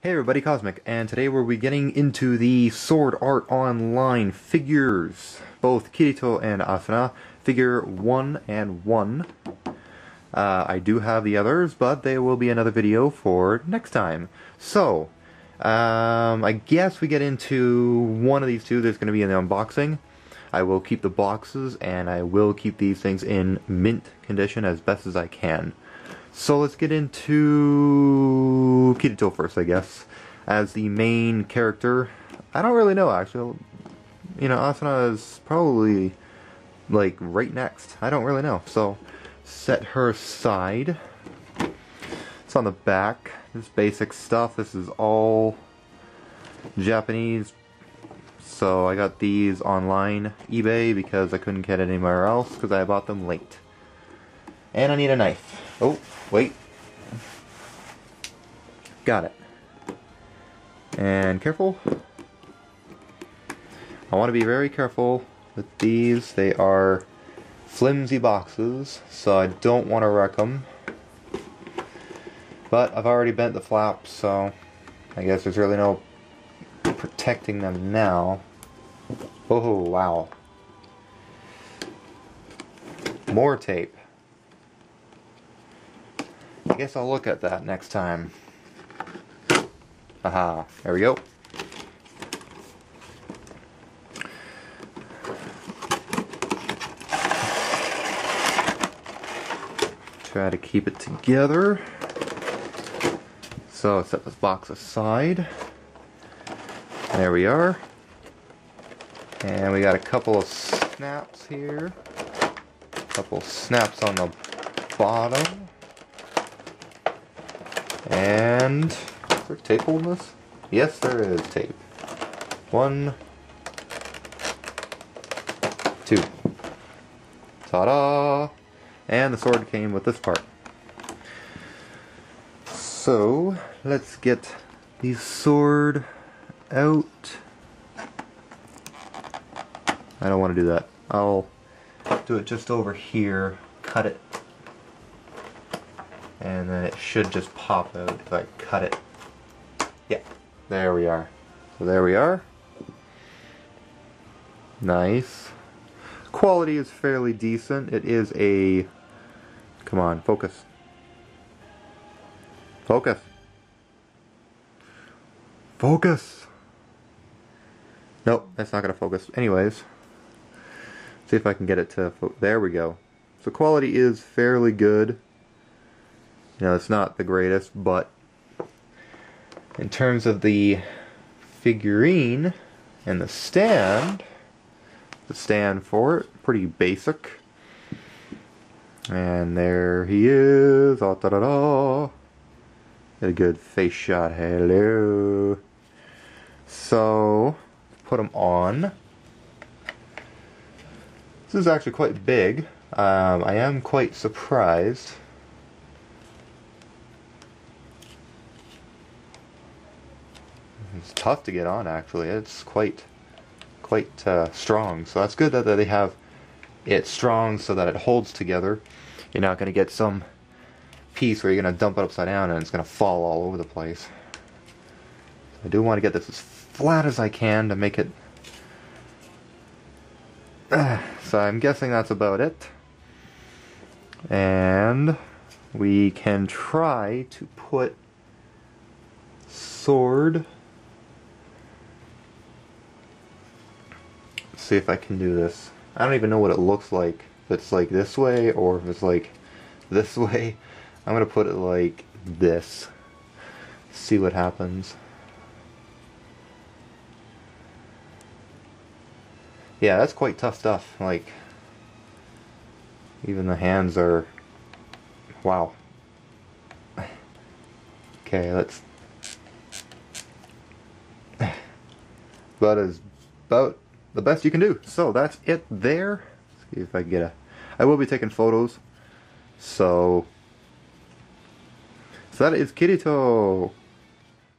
Hey everybody, Cosmic, and today we'll be getting into the Sword Art Online figures, both Kirito and Asuna, figure 1 and 1. I do have the others, but they will be another video for next time. So, I guess we get into one of these two. There's going to be an unboxing. I will keep the boxes, and I will keep these things in mint condition as best as I can. So let's get into Kirito first, I guess, as the main character. I don't really know, actually. You know, Asuna is probably, like, right next. I don't really know. So, set her aside. It's on the back. This basic stuff. This is all Japanese. So I got these online, eBay, because I couldn't get it anywhere else, because I bought them late. And I need a knife. Oh, wait. Got it. And careful. I want to be very careful with these. They are flimsy boxes, so I don't want to wreck them. But I've already bent the flaps, so I guess there's really no protecting them now. Oh, wow. More tape. I guess I'll look at that next time. Aha, there we go. Try to keep it together. So set this box aside. There we are. And we got a couple of snaps here. A couple snaps on the bottom. And is there tape on this? Yes, there is tape. 1, 2. Ta-da! And the sword came with this part. So let's get the sword out. I don't want to do that. I'll do it just over here. Cut it. And then it should just pop out if I cut it. Yeah, there we are. So there we are. Nice. Quality is fairly decent. It is a... Come on, focus. Focus. Focus! Nope, that's not going to focus. Anyways. See if I can get it to... There we go. So quality is fairly good. You know, it's not the greatest, but in terms of the figurine and the stand for it, pretty basic. And there he is. Oh, da, da, da. Get a good face shot. Hello. So, put him on. This is actually quite big. I am quite surprised. It's tough to get on, actually. It's quite strong. So that's good that they have it strong so that it holds together. You're not going to get some piece where you're going to dump it upside down and it's going to fall all over the place. So I do want to get this as flat as I can to make it... So I'm guessing that's about it. And we can try to put sword... See if I can do this. I don't even know what it looks like. If it's like this way or if it's like this way. I'm gonna put it like this. See what happens. Yeah, that's quite tough stuff. Like, even the hands are... Wow. Okay, let's... That is about the best you can do. So that's it there. Let's see if I can get a... I will be taking photos. So that is Kirito.